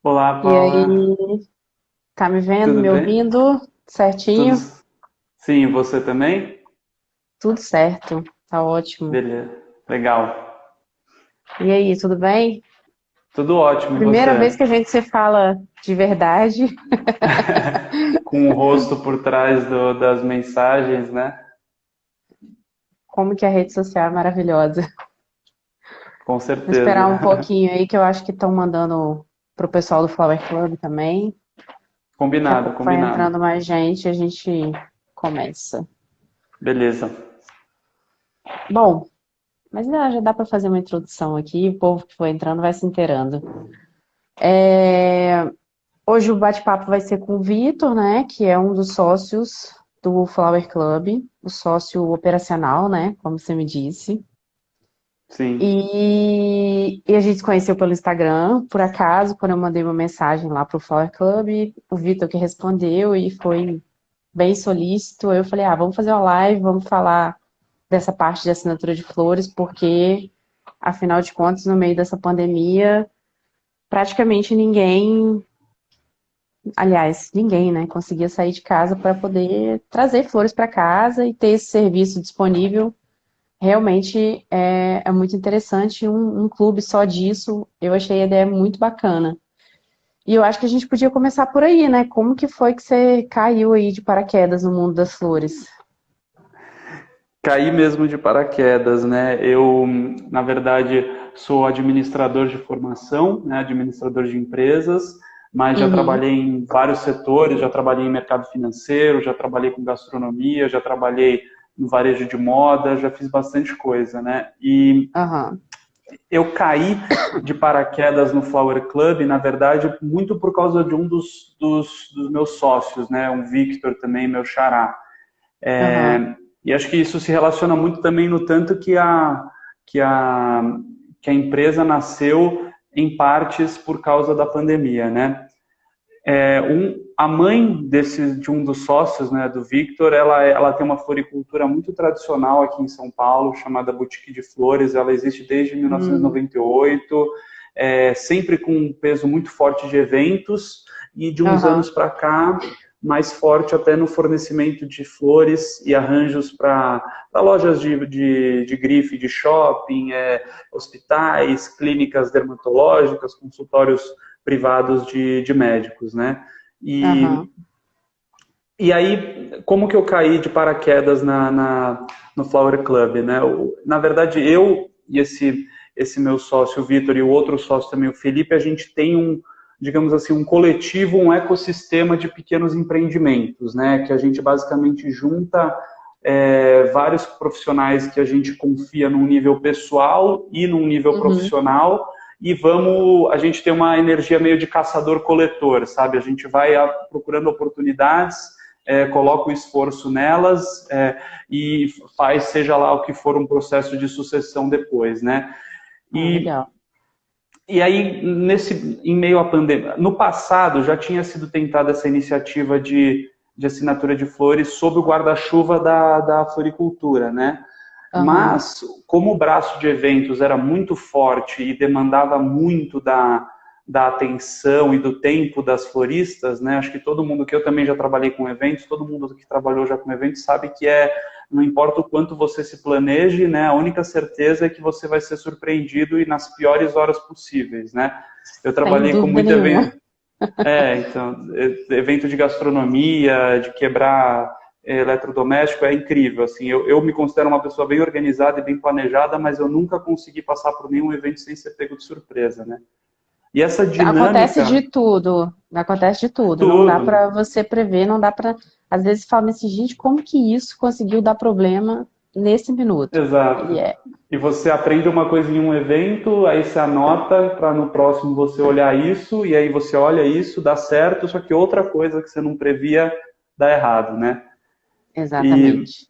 Olá, E Paula. aí, tá me vendo, Tudo me bem? ouvindo? Tudo... Certinho? Sim, você também? Tudo certo, tá ótimo. Beleza. Legal. E aí, tudo bem? Tudo ótimo, e Primeira vez que você? a gente se fala de verdade, Com o rosto por trás das mensagens, né? como que a rede social é maravilhosa. Com Vou esperar um certeza. pouquinho aí que eu acho que estão mandando pro pessoal do Flower Club também. Daqui a Combinado, pouco vai combinado. entrando mais gente e a gente começa. Beleza. Bom, mas já dá para fazer uma introdução aqui, o povo que for entrando vai se inteirando. Hoje o bate-papo vai ser com o Vitor, né, que é um dos sócios do Flower Club, o sócio operacional, né, como você me disse. Sim. E a gente se conheceu pelo Instagram, por acaso, quando eu mandei uma mensagem lá pro Flower Club, o Vitor que respondeu e foi bem solícito. Eu falei, vamos fazer uma live, vamos falar dessa parte de assinatura de flores, porque, afinal de contas, no meio dessa pandemia, praticamente ninguém. Aliás, ninguém, né, conseguia sair de casa para poder trazer flores para casa e ter esse serviço disponível. Realmente é muito interessante um clube só disso. Eu achei a ideia muito bacana. E eu acho que a gente podia começar por aí, né? Como que foi que você caiu aí de paraquedas no mundo das flores? Caí mesmo de paraquedas, né? Eu, na verdade, sou administrador de formação, né? Administrador de empresas, mas já Uhum, trabalhei em vários setores, já trabalhei em mercado financeiro, já trabalhei com gastronomia, já trabalhei no varejo de moda, já fiz bastante coisa, né? E aham, eu caí de paraquedas no Flower Club, na verdade, muito por causa de um dos meus sócios, né? Um Victor também, meu xará. aham, E acho que isso se relaciona muito também no tanto que a, que a empresa nasceu em partes por causa da pandemia, né? A mãe de um dos sócios, né, do Victor, ela tem uma floricultura muito tradicional aqui em São Paulo, chamada Boutique de Flores. Ela existe desde hum, 1998, sempre com um peso muito forte de eventos, e de uns aham, anos para cá, mais forte até no fornecimento de flores e arranjos para lojas de grife, de shopping, hospitais, clínicas dermatológicas, consultórios privados de médicos, né? E, aham, e aí, como que eu caí de paraquedas no Flower Club, né? Na verdade, eu e esse meu sócio, o Vitor, e o outro sócio também, o Felipe, a gente tem digamos assim, um coletivo, um ecossistema de pequenos empreendimentos, né? Que a gente basicamente junta vários profissionais que a gente confia num nível pessoal e num nível uhum, profissional, e a gente tem uma energia meio de caçador-coletor, sabe? A gente vai procurando oportunidades, coloca o esforço nelas, e faz, seja lá o que for, um processo de sucessão depois, né? E, legal. e aí, em meio à pandemia, no passado já tinha sido tentada essa iniciativa de assinatura de flores sob o guarda-chuva da floricultura, né? Aham, Mas, como o braço de eventos era muito forte e demandava muito da atenção e do tempo das floristas, né? Acho que todo mundo, que eu também já trabalhei com eventos, todo mundo que trabalhou já com eventos sabe que não importa o quanto você se planeje, né? A única certeza é que você vai ser surpreendido e nas piores horas possíveis, né? Eu sem trabalhei com dúvida muito nenhuma. evento, então, evento de gastronomia, de quebrar eletrodoméstico é incrível. Assim, eu me considero uma pessoa bem organizada e bem planejada, mas eu nunca consegui passar por nenhum evento sem ser pego de surpresa, né? E essa Acontece dinâmica, de tudo, acontece de tudo. Não dá tudo, para você prever, não dá para. Às vezes fala assim, gente, como que isso conseguiu dar problema nesse minuto? E exato. é, E você aprende uma coisa em um evento, aí você anota para no próximo você olhar isso, e aí você olha isso, dá certo, só que outra coisa que você não previa dá errado, né? E exatamente.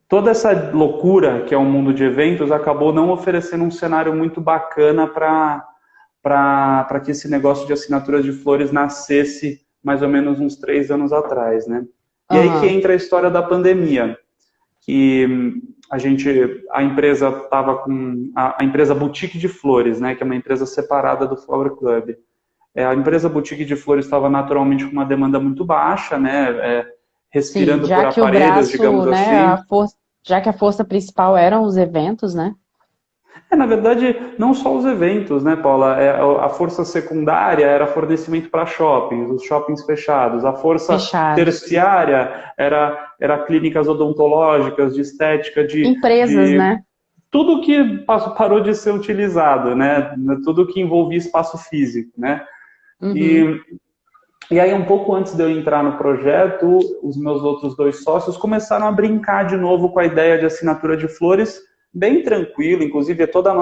toda essa loucura que é o mundo de eventos acabou não oferecendo um cenário muito bacana para que esse negócio de assinaturas de flores nascesse mais ou menos uns 3 anos atrás, né? E aí que Aham, entra a história da pandemia, que a empresa estava com a empresa Boutique de Flores, né, que é uma empresa separada do Flower Club. A empresa Boutique de Flores estava naturalmente com uma demanda muito baixa, né? Sim, Respirando por já que o aparelhos, braço, digamos né, assim. já que a força principal eram os eventos, né? Na verdade, não só os eventos, né, Paula? A força secundária era fornecimento para shoppings, os shoppings fechados. A força Fechados. terciária era clínicas odontológicas, de estética, Empresas, de né? tudo que parou de ser utilizado, né? Tudo que envolvia espaço físico, né? Uhum. E, e aí, um pouco antes de eu entrar no projeto, os meus outros dois sócios começaram a brincar de novo com a ideia de assinatura de flores, bem tranquilo, inclusive toda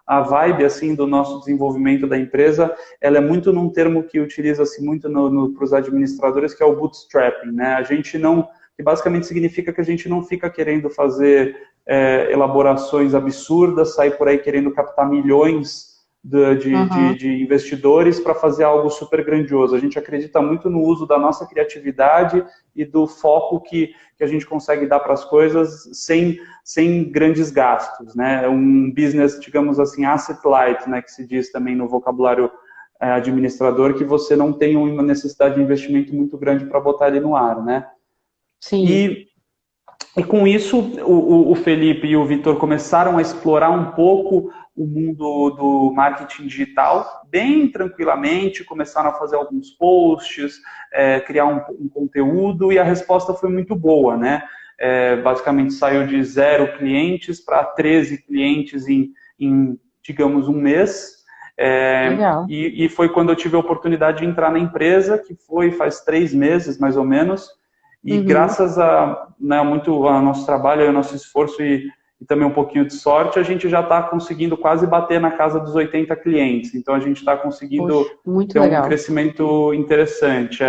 a vibe assim do nosso desenvolvimento da empresa, ela é muito num termo que utiliza-se muito para os administradores, que é o bootstrapping, né? A gente não, que basicamente significa que a gente não fica querendo fazer elaborações absurdas, sair por aí querendo captar milhões Uhum. de investidores para fazer algo super grandioso. A gente acredita muito no uso da nossa criatividade e do foco que a gente consegue dar para as coisas sem grandes gastos, né? Um business, digamos assim, asset light, né, que se diz também no vocabulário administrador, que você não tem uma necessidade de investimento muito grande para botar ele no ar, né? Sim. E com isso, o Felipe e o Vitor começaram a explorar um pouco o mundo do marketing digital, bem tranquilamente, começaram a fazer alguns posts, criar um conteúdo, e a resposta foi muito boa, né? Basicamente saiu de 0 clientes para 13 clientes em, digamos, um mês. Legal. E foi quando eu tive a oportunidade de entrar na empresa, que foi faz 3 meses, mais ou menos, e Uhum. graças né, muito ao nosso trabalho, ao nosso esforço e também um pouquinho de sorte, a gente já está conseguindo quase bater na casa dos 80 clientes. Então, a gente está Poxa, conseguindo muito ter um legal. crescimento interessante.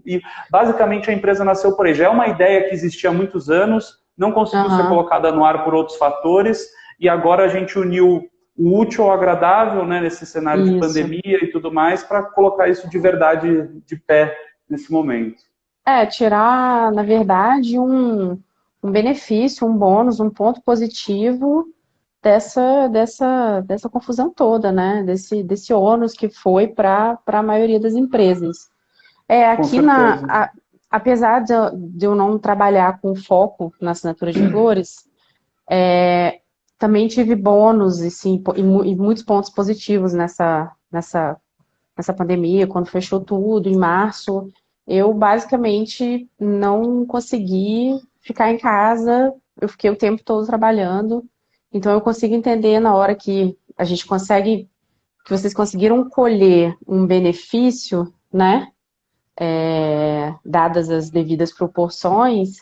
E, basicamente, a empresa nasceu por aí. Já é uma ideia que existia há muitos anos, não conseguiu ser Aham. colocada no ar por outros fatores, e agora a gente uniu o útil ao agradável, né, nesse cenário de Isso. pandemia e tudo mais, para colocar isso de verdade de pé nesse momento. Tirar, na verdade, um benefício, um bônus, um ponto positivo dessa confusão toda, né? Desse ônus que foi para a maioria das empresas. Com Aqui certeza. apesar de eu não trabalhar com foco na assinatura de flores, também tive bônus e, sim, e muitos pontos positivos nessa pandemia, quando fechou tudo, em março, eu basicamente não consegui ficar em casa, eu fiquei o tempo todo trabalhando, então eu consigo entender na hora que a gente consegue, que vocês conseguiram colher um benefício, né, dadas as devidas proporções,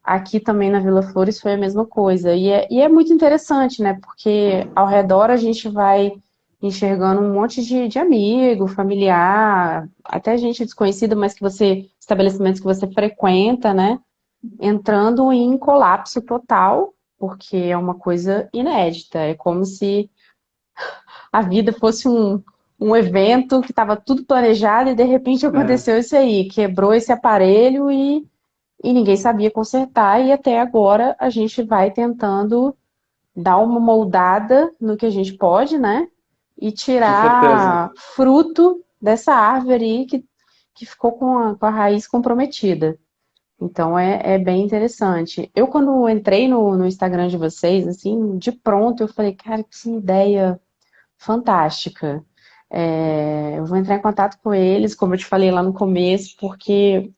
aqui também na Vila Flores foi a mesma coisa. E é muito interessante, né? Porque ao redor a gente vai enxergando um monte de amigo, familiar, até gente desconhecida, mas estabelecimentos que você frequenta, né? Entrando em colapso total, porque é uma coisa inédita. É como se a vida fosse um evento que estava tudo planejado e de repente É, aconteceu isso aí, quebrou esse aparelho e ninguém sabia consertar, e até agora a gente vai tentando dar uma moldada no que a gente pode, né? E com certeza. tirar fruto dessa árvore aí que ficou com a raiz comprometida. Então é bem interessante. Eu, quando entrei no Instagram de vocês, assim, de pronto, eu falei, cara, que ideia fantástica. Eu vou entrar em contato com eles, como eu te falei lá no começo, porque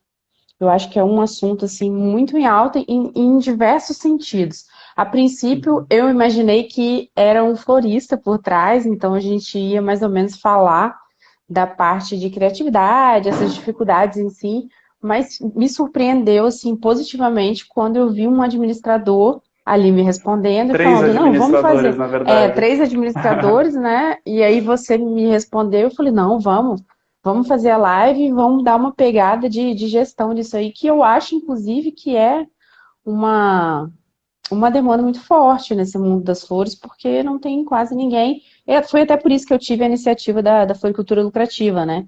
eu acho que é um assunto assim muito em alta em diversos sentidos. A princípio, Uhum. eu imaginei que era um florista por trás, então a gente ia mais ou menos falar da parte de criatividade, essas dificuldades em si, mas me surpreendeu assim positivamente quando eu vi um administrador ali me respondendo e 3 falando, não, vamos administradores, fazer. na verdade. 3 administradores, né? E aí você me respondeu, eu falei, não, vamos fazer a live e vamos dar uma pegada de gestão disso aí, que eu acho, inclusive, que é uma, uma demanda muito forte nesse mundo das flores, porque não tem quase ninguém. Foi até por isso que eu tive a iniciativa da floricultura lucrativa, né?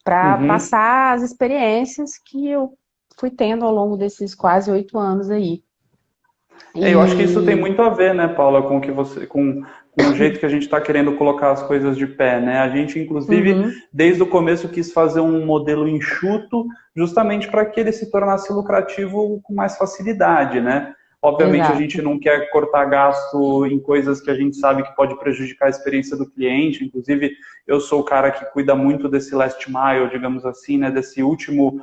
Para Uhum. passar as experiências que eu fui tendo ao longo desses quase 8 anos aí. Eu acho que isso tem E muito a ver, né, Paula, com com o jeito que a gente está querendo colocar as coisas de pé, né? A gente, inclusive, desde o começo quis fazer um modelo enxuto, justamente para que ele se tornasse lucrativo com mais facilidade, né? Obviamente, a gente Exato. não quer cortar gasto em coisas que a gente sabe que pode prejudicar a experiência do cliente. Inclusive, eu sou o cara que cuida muito desse last mile, digamos assim, né? Desse último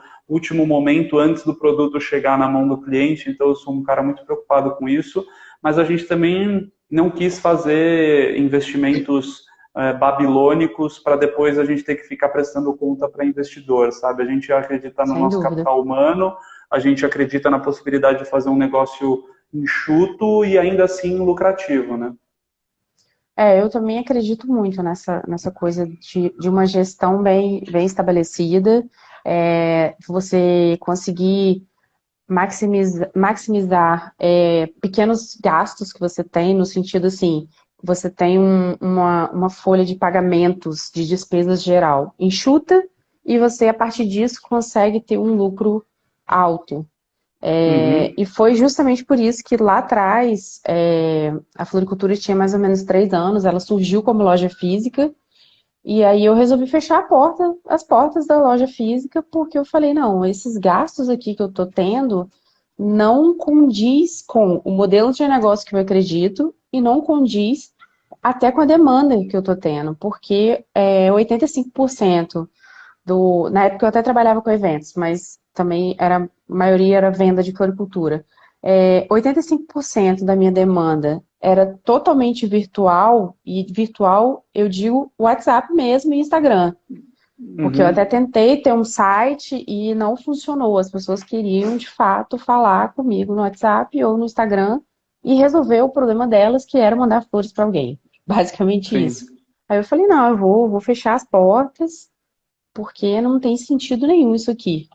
momento antes do produto chegar na mão do cliente. Então, eu sou um cara muito preocupado com isso. Mas a gente também não quis fazer investimentos babilônicos para depois a gente ter que ficar prestando conta para investidor, sabe? A gente acredita no Sem nosso dúvida. capital humano, a gente acredita na possibilidade de fazer um negócio enxuto e ainda assim lucrativo, né? Eu também acredito muito nessa coisa de uma gestão bem estabelecida, você conseguir maximizar pequenos gastos que você tem, no sentido assim, você tem uma folha de pagamentos de despesas geral enxuta e você, a partir disso, consegue ter um lucro alto. Uhum, E foi justamente por isso que lá atrás a floricultura tinha mais ou menos 3 anos, ela surgiu como loja física, e aí eu resolvi fechar as portas da loja física, porque eu falei, não, esses gastos aqui que eu tô tendo não condiz com o modelo de negócio que eu acredito e não condiz até com a demanda que eu tô tendo, porque 85% na época eu até trabalhava com eventos, mas também a maioria era venda de floricultura. 85% da minha demanda era totalmente virtual, e virtual eu digo WhatsApp mesmo e Instagram. Porque eu até uhum, tentei ter um site e não funcionou. As pessoas queriam, de fato, falar comigo no WhatsApp ou no Instagram e resolver o problema delas, que era mandar flores para alguém. Basicamente isso. sim, Aí eu falei, não, eu vou fechar as portas, porque não tem sentido nenhum isso aqui,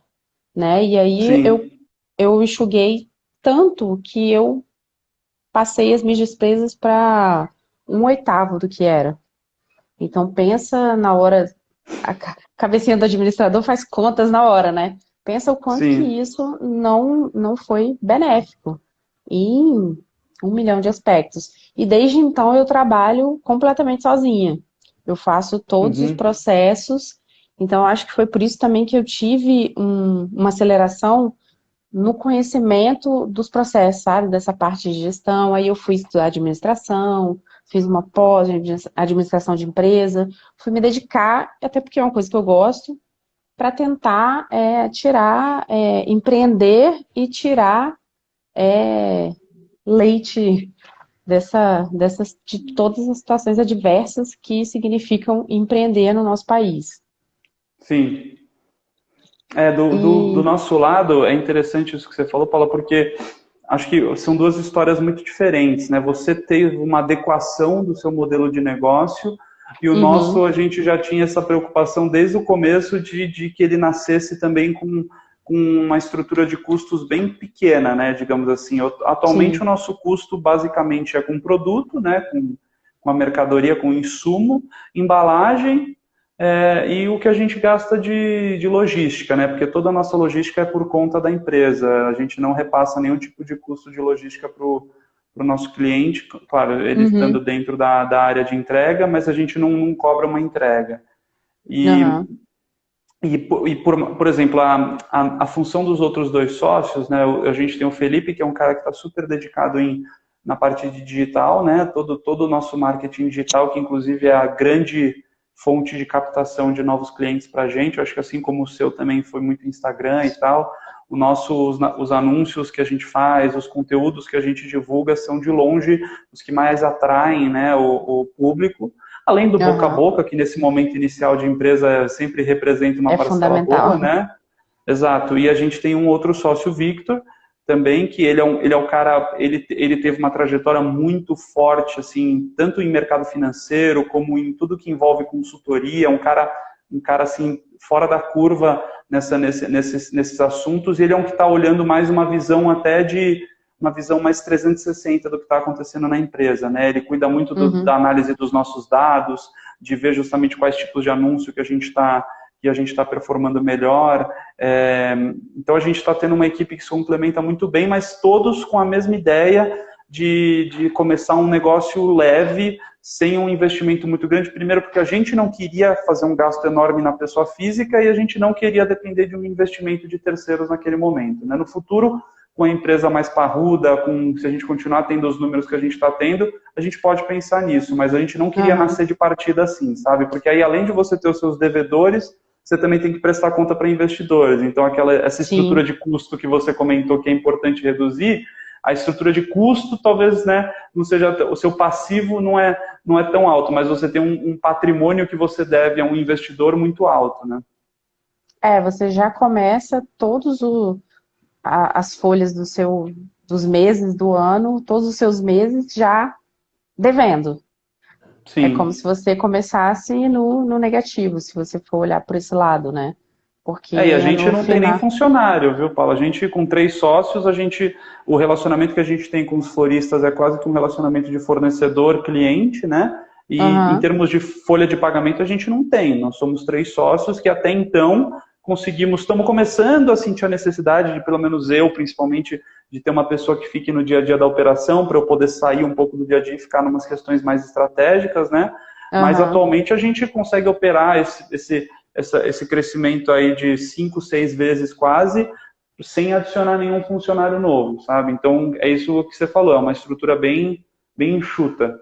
né? E aí sim, eu enxuguei tanto que eu passei as minhas despesas para 1/8 do que era. Então pensa na hora, cabecinha do administrador faz contas na hora, né? Pensa o quanto que sim, isso não foi benéfico em 1 milhão de aspectos. E desde então eu trabalho completamente sozinha. Eu faço todos os uhum, processos. Então acho que foi por isso também que eu tive uma aceleração no conhecimento dos processos, sabe? Dessa parte de gestão. Aí eu fui estudar administração, fiz uma pós em administração de empresa, fui me dedicar, até porque é uma coisa que eu gosto, para tentar empreender e tirar leite de todas as situações adversas que significam empreender no nosso país. sim. Do E, nosso lado, é interessante isso que você falou, Paula, porque acho que são duas histórias muito diferentes, né? Você teve uma adequação do seu modelo de negócio e o uhum, nosso, a gente já tinha essa preocupação desde o começo de que ele nascesse também com uma estrutura de custos bem pequena, né? Digamos assim. Atualmente, o sim, nosso custo basicamente é com produto, né? Com a mercadoria, com insumo, embalagem, e o que a gente gasta de logística, né? Porque toda a nossa logística é por conta da empresa. A gente não repassa nenhum tipo de custo de logística para o nosso cliente. Claro, ele estando uhum, dentro da área de entrega, mas a gente não cobra uma entrega. E, aham, por exemplo, a função dos outros dois sócios, né? A gente tem o Felipe, que é um cara que está super dedicado na parte de digital, né? Todo o nosso marketing digital, que inclusive é a grande fonte de captação de novos clientes para a gente. Eu acho que assim como o seu também foi muito Instagram e tal, os anúncios que a gente faz, os conteúdos que a gente divulga são de longe os que mais atraem, né, o público. Além do boca a aham, boca, que nesse momento inicial de empresa sempre representa uma é parcela fundamental. boa, né? Exato. E a gente tem um outro sócio, Victor, também, que ele é o cara, ele teve uma trajetória muito forte, assim, tanto em mercado financeiro, como em tudo que envolve consultoria, um cara assim, fora da curva nesses assuntos, e ele é um que está olhando mais uma visão mais 360 do que está acontecendo na empresa, né? Ele cuida muito da Uhum, análise dos nossos dados, de ver justamente quais tipos de anúncio que a gente está performando melhor. Então a gente está tendo uma equipe que se complementa muito bem, mas todos com a mesma ideia de começar um negócio leve, sem um investimento muito grande, primeiro porque a gente não queria fazer um gasto enorme na pessoa física e a gente não queria depender de um investimento de terceiros naquele momento, né? No futuro, com a empresa mais parruda, se a gente continuar tendo os números que a gente está tendo, a gente pode pensar nisso, mas a gente não queria nascer de partida assim, sabe? Porque aí, além de você ter os seus devedores, você também tem que prestar conta para investidores. Então, essa estrutura de custo que você comentou que é importante reduzir, a estrutura de custo talvez, né, não seja, o seu passivo não é tão alto, mas você tem um patrimônio que você deve a um investidor muito alto, né? Você já começa as folhas dos meses do ano, todos os seus meses já devendo. Sim. É como se você começasse no negativo, se você for olhar por esse lado, né? Porque e a gente não tem nem funcionário, viu, Paulo? A gente, com 3 sócios, o relacionamento que a gente tem com os floristas é quase que um relacionamento de fornecedor-cliente, né? E em termos de folha de pagamento, a gente não tem. Nós somos 3 sócios que até então estamos começando a sentir a necessidade de, pelo menos eu, principalmente, de ter uma pessoa que fique no dia a dia da operação, para eu poder sair um pouco do dia a dia e ficar em umas questões mais estratégicas, né? Mas atualmente a gente consegue operar esse crescimento aí de 5, 6 vezes quase, sem adicionar nenhum funcionário novo, sabe? Então, é isso que você falou, é uma estrutura bem enxuta.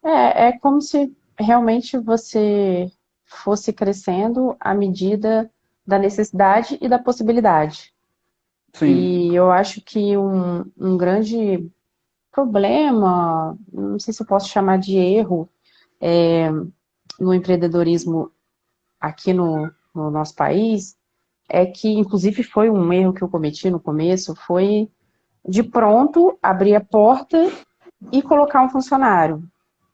É como se realmente você fosse crescendo à medida da necessidade e da possibilidade. Sim. E eu acho que um grande problema, não sei se eu posso chamar de erro, no empreendedorismo aqui no nosso país, é que, inclusive, foi um erro que eu cometi no começo, foi de pronto abrir a porta e colocar um funcionário,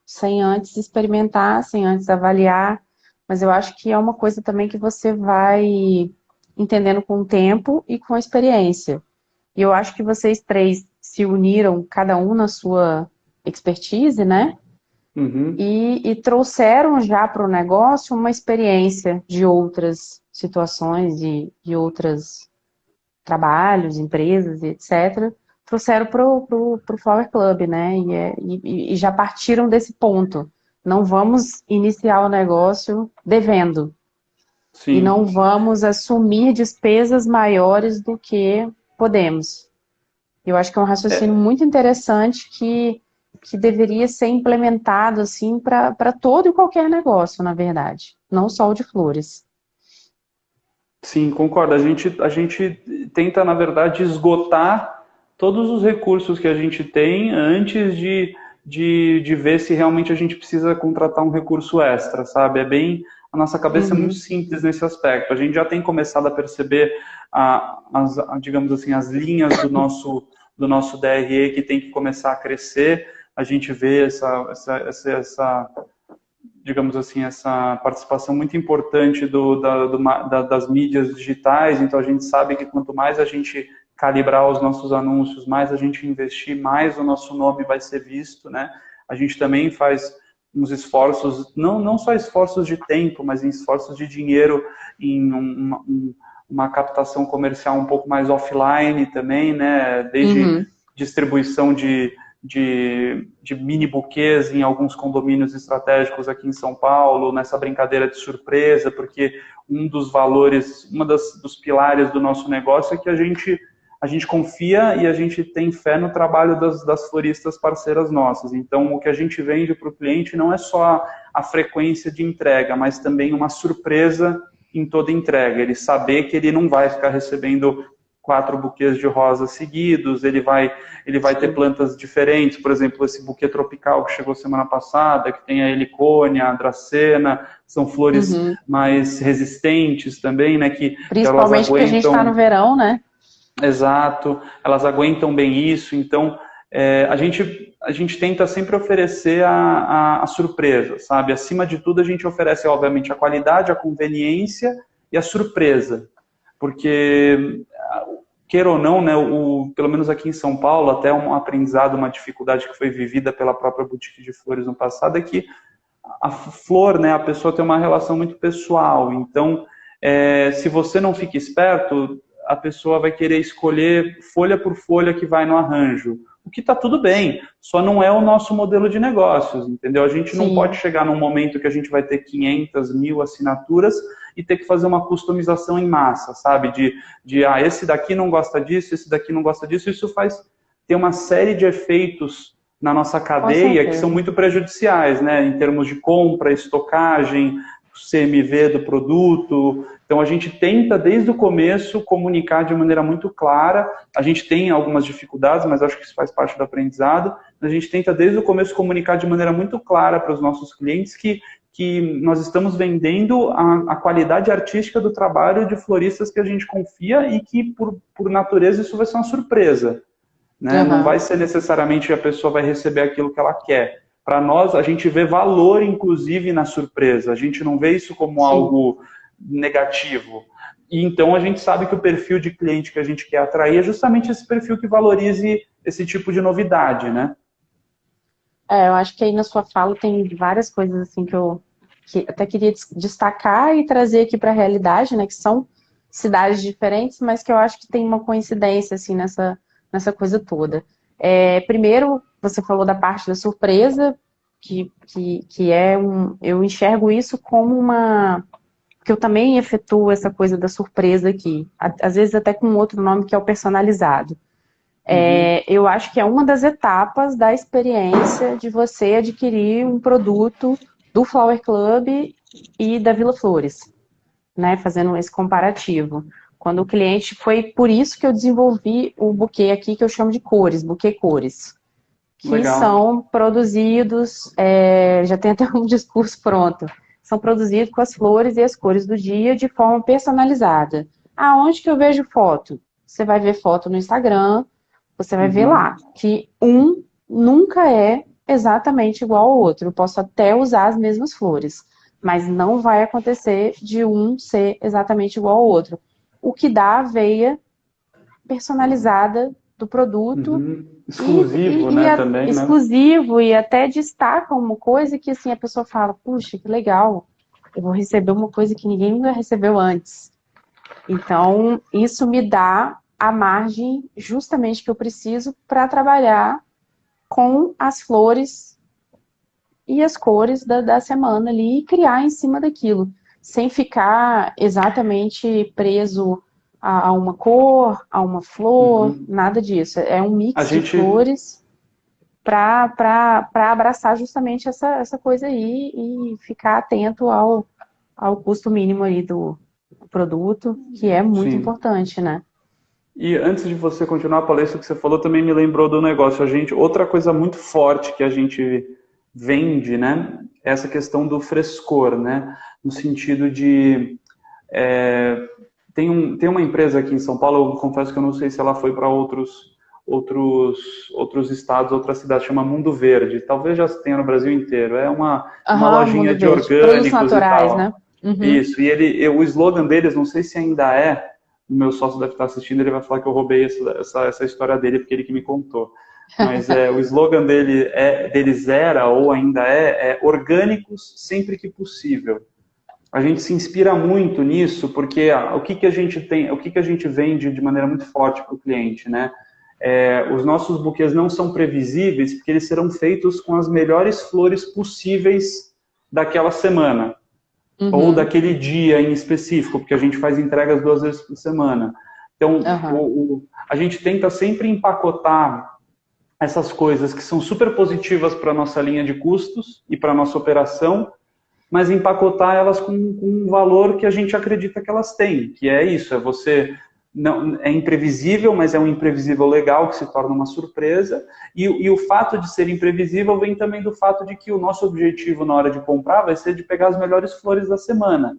sem antes experimentar, sem antes avaliar, mas eu acho que é uma coisa também que você vai entendendo com o tempo e com a experiência. E eu acho que vocês 3 se uniram, cada um na sua expertise, né? E trouxeram já para o negócio uma experiência de outras situações, de outros trabalhos, empresas, etc. Trouxeram para o Flower Club, né? E já partiram desse ponto. Não vamos iniciar o negócio devendo. Sim. E não vamos assumir despesas maiores do que podemos. Eu acho que é um raciocínio muito interessante que deveria ser implementado assim para todo e qualquer negócio, na verdade, não só o de flores. Sim, concordo. A gente tenta, na verdade, esgotar todos os recursos que a gente tem antes de ver se realmente a gente precisa contratar um recurso extra, sabe? A nossa cabeça é muito simples nesse aspecto. A gente já tem começado a perceber digamos assim, as linhas do nosso DRE que tem que começar a crescer. A gente vê digamos assim, essa participação muito importante das mídias digitais. Então a gente sabe que quanto mais a gente calibrar os nossos anúncios, mais a gente investir, mais o nosso nome vai ser visto, né? A gente também faz uns esforços, não só esforços de tempo, mas em esforços de dinheiro, em uma captação comercial um pouco mais offline também, né? Desde distribuição de mini buquês em alguns condomínios estratégicos aqui em São Paulo, nessa brincadeira de surpresa, porque um dos valores, dos pilares do nosso negócio é que a gente confia e a gente tem fé no trabalho das floristas parceiras nossas. Então, o que a gente vende para o cliente não é só a frequência de entrega, mas também uma surpresa em toda entrega. Ele saber que ele não vai ficar recebendo 4 buquês de rosas seguidos, ele vai ter plantas diferentes, por exemplo, esse buquê tropical que chegou semana passada, que tem a helicônia, a dracena, são flores mais resistentes também, né? Principalmente porque a gente está no verão, né? Exato, elas aguentam bem isso, então a gente tenta sempre oferecer a surpresa, sabe? Acima de tudo, a gente oferece, obviamente, a qualidade, a conveniência e a surpresa, porque, queira ou não, né, pelo menos aqui em São Paulo, até um aprendizado, uma dificuldade que foi vivida pela própria boutique de flores no passado, é que a flor, né, a pessoa tem uma relação muito pessoal, então, se você não fica esperto, a pessoa vai querer escolher folha por folha que vai no arranjo, o o que está tudo bem, só não é o nosso modelo de negócios, entendeu? A gente não Sim. pode chegar num momento que a gente vai ter 500 mil assinaturas e ter que fazer uma customização em massa, sabe? Esse daqui não gosta disso, esse daqui não gosta disso, isso faz ter uma série de efeitos na nossa cadeia que são muito prejudiciais, né? Em termos de compra, estocagem, CMV do produto. Então a gente tenta desde o começo comunicar de maneira muito clara. A gente tem algumas dificuldades, mas acho que isso faz parte do aprendizado. A gente tenta desde o começo comunicar de maneira muito clara para os nossos clientes que nós estamos vendendo a qualidade artística do trabalho de floristas que a gente confia e que, por natureza, isso vai ser uma surpresa. Né? Não vai ser necessariamente a pessoa vai receber aquilo que ela quer. Para nós, a gente vê valor, inclusive, na surpresa. A gente não vê isso como algo negativo. E então a gente sabe que o perfil de cliente que a gente quer atrair é justamente esse perfil que valorize esse tipo de novidade, né? Eu acho que aí na sua fala tem várias coisas assim que eu até queria destacar e trazer aqui para a realidade, né? Que são cidades diferentes, mas que eu acho que tem uma coincidência assim nessa coisa toda. Primeiro, você falou da parte da surpresa, que eu enxergo isso como que eu também efetuo essa coisa da surpresa aqui, às vezes até com outro nome que é o personalizado. Eu acho que é uma das etapas da experiência de você adquirir um produto do Flower Club e da Vila Flores, né, fazendo esse comparativo. Quando o cliente, foi por isso que eu desenvolvi o buquê aqui, que eu chamo de cores, buquê cores, que são produzidos, já tem até um discurso pronto, são produzidos com as flores e as cores do dia de forma personalizada. Aonde que eu vejo foto? Você vai ver foto no Instagram, você vai ver lá, que um nunca é exatamente igual ao outro. Eu posso até usar as mesmas flores, mas não vai acontecer de um ser exatamente igual ao outro. O que dá a veia personalizada do produto. Exclusivo, né, também, exclusivo, né? E até destaca uma coisa que assim, a pessoa fala, puxa, que legal, eu vou receber uma coisa que ninguém nunca recebeu antes. Então, isso me dá a margem justamente que eu preciso para trabalhar com as flores e as cores da semana ali e criar em cima daquilo, sem ficar exatamente preso a uma cor, a uma flor, nada disso. É um mix de flores para abraçar justamente essa coisa aí e ficar atento ao custo mínimo aí do produto, que é muito importante, né? E antes de você continuar a palestra, que você falou também me lembrou do negócio. Outra coisa muito forte que a gente vende, né, é essa questão do frescor, né, no sentido de tem uma empresa aqui em São Paulo, eu confesso que eu não sei se ela foi para outros estados, outras cidades, chama Mundo Verde. Talvez já tenha no Brasil inteiro. É uma lojinha de orgânicos naturais, e tal. Né? Isso. E o slogan deles, não sei se ainda é, o meu sócio deve estar assistindo, ele vai falar que eu roubei essa história dele, porque ele que me contou. Mas o slogan deles era, ou ainda é orgânicos sempre que possível. A gente se inspira muito nisso, porque o que a gente tem, o que a gente vende de maneira muito forte para o cliente, né? Os nossos buquês não são previsíveis, porque eles serão feitos com as melhores flores possíveis daquela semana, ou daquele dia em específico, porque a gente faz entregas 2 vezes por semana. Então, a gente tenta sempre empacotar essas coisas que são super positivas para a nossa linha de custos e para a nossa operação, mas empacotar elas com um valor que a gente acredita que elas têm, que é isso, você não é imprevisível, mas é um imprevisível legal que se torna uma surpresa, e o fato de ser imprevisível vem também do fato de que o nosso objetivo na hora de comprar vai ser de pegar as melhores flores da semana,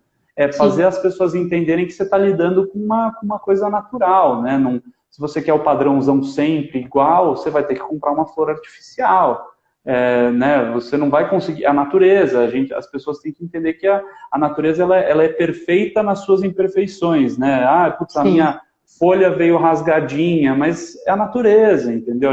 fazer as pessoas entenderem que você está lidando com uma coisa natural, né? Se você quer o padrãozão sempre igual, você vai ter que comprar uma flor artificial. Né? Você não vai conseguir. A natureza, as pessoas têm que entender que a natureza ela é perfeita nas suas imperfeições, né? A minha folha veio rasgadinha, mas é a natureza, entendeu?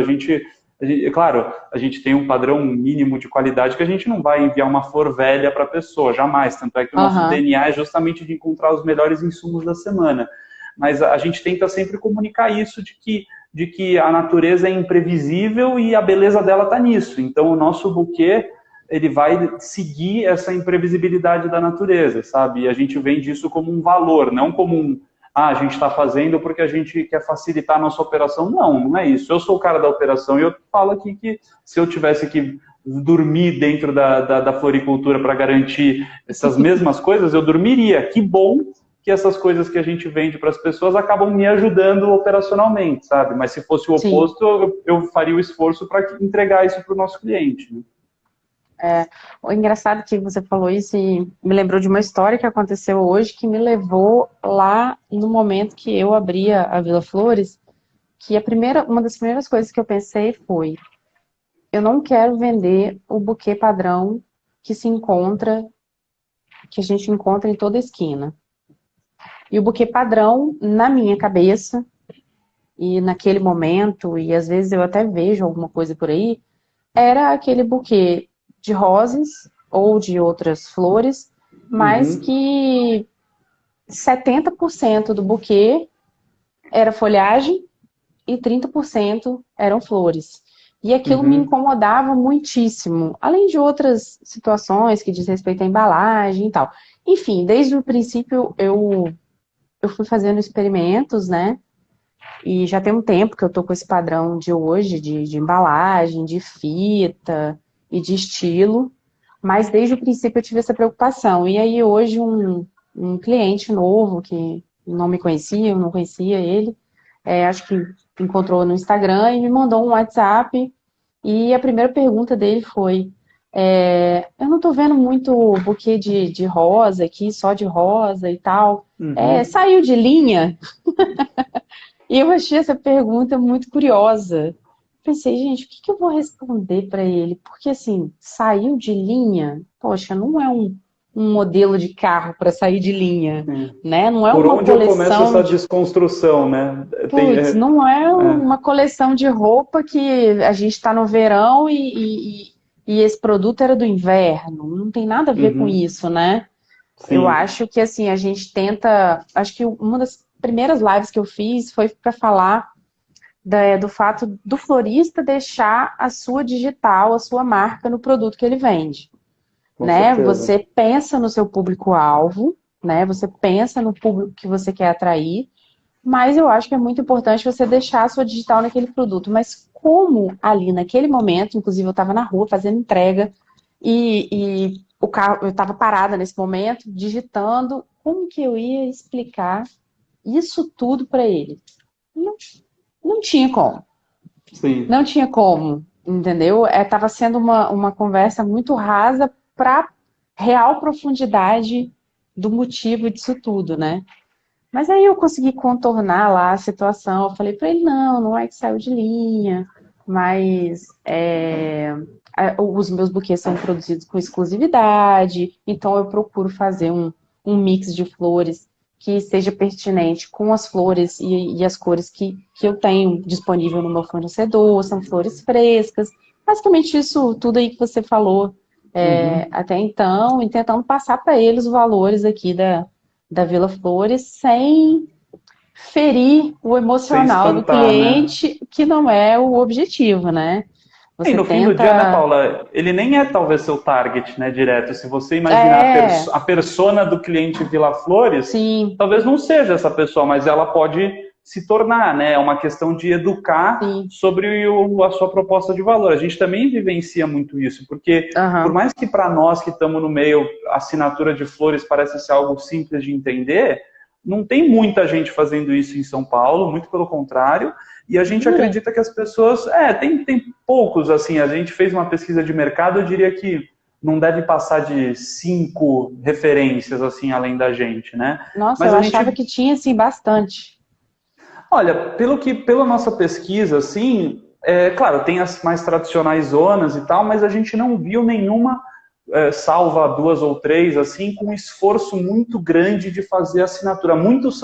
Claro, a gente tem um padrão mínimo de qualidade que a gente não vai enviar uma flor velha para a pessoa, jamais. Tanto é que o nosso DNA é justamente de encontrar os melhores insumos da semana. Mas a gente tenta sempre comunicar isso, de que de que a natureza é imprevisível e a beleza dela está nisso. Então, o nosso buquê, ele vai seguir essa imprevisibilidade da natureza, sabe? E a gente vende isso como um valor, não como a gente está fazendo porque a gente quer facilitar a nossa operação. Não, não é isso. Eu sou o cara da operação e eu falo aqui que se eu tivesse que dormir dentro da floricultura para garantir essas mesmas coisas, eu dormiria. Que bom que essas coisas que a gente vende para as pessoas acabam me ajudando operacionalmente, sabe? Mas se fosse o oposto, eu faria o esforço para entregar isso para o nosso cliente, né? O engraçado que você falou isso e me lembrou de uma história que aconteceu hoje que me levou lá no momento que eu abria a Vila Flores, que uma das primeiras coisas que eu pensei foi: eu não quero vender o buquê padrão que a gente encontra em toda esquina. E o buquê padrão, na minha cabeça, e naquele momento, e às vezes eu até vejo alguma coisa por aí, era aquele buquê de rosas ou de outras flores, mas que 70% do buquê era folhagem e 30% eram flores. E aquilo me incomodava muitíssimo, além de outras situações que diz respeito à embalagem e tal. Enfim, desde o princípio eu fui fazendo experimentos, né? E já tem um tempo que eu tô com esse padrão de hoje, de embalagem, de fita e de estilo, mas desde o princípio eu tive essa preocupação. E aí hoje um cliente novo que não me conhecia, eu não conhecia ele, acho que encontrou no Instagram e me mandou um WhatsApp, e a primeira pergunta dele foi: eu não tô vendo muito buquê de rosa aqui, só de rosa e tal, saiu de linha? E eu achei essa pergunta muito curiosa. Pensei, gente, o que eu vou responder para ele? Porque, assim, saiu de linha, poxa, não é um modelo de carro para sair de linha, né? Não é Por uma onde eu começo essa desconstrução, né? Putz, não é uma coleção de roupa que a gente está no verão e esse produto era do inverno. Não tem nada a ver com isso, né? Sim. Eu acho que, assim, a gente tenta... Acho que uma das primeiras lives que eu fiz foi para falar do fato do florista deixar a sua digital, a sua marca no produto que ele vende. Né? Você pensa no seu público-alvo, né? Você pensa no público que você quer atrair, mas eu acho que é muito importante você deixar a sua digital naquele produto. Mas como ali naquele momento, inclusive eu estava na rua fazendo entrega e o carro, eu estava parada nesse momento, digitando, como que eu ia explicar isso tudo para ele? Não tinha como. Sim. Não tinha como, entendeu? Estava sendo uma conversa muito rasa para real profundidade do motivo disso tudo, né? Mas aí eu consegui contornar lá a situação. Eu falei para ele: não é que saiu de linha, mas os meus buquês são produzidos com exclusividade, então eu procuro fazer um mix de flores que seja pertinente com as flores e as cores que eu tenho disponível no meu fornecedor, são flores frescas. Basicamente isso tudo aí que você falou até então, e tentando passar para eles os valores aqui da Vila Flores sem ferir o emocional do cliente, né? Que não é o objetivo, né? E no fim do dia, né, Paula, ele nem é talvez seu target, né, direto. Se você imaginar a persona do cliente Vila Flores, sim, talvez não seja essa pessoa, mas ela pode se tornar, né? É uma questão de educar sobre a sua proposta de valor. A gente também vivencia muito isso, porque por mais que para nós que estamos no meio, a assinatura de flores parece ser algo simples de entender, não tem muita gente fazendo isso em São Paulo, muito pelo contrário. E a gente acredita que as pessoas... tem poucos, assim. A gente fez uma pesquisa de mercado, eu diria que não deve passar de 5 referências, assim, além da gente, né? Nossa, mas eu achava que tinha, assim, bastante. Olha, pela nossa pesquisa, assim, claro, tem as mais tradicionais zonas e tal, mas a gente não viu nenhuma, salva 2 ou 3, assim, com um esforço muito grande de fazer assinatura. Muitos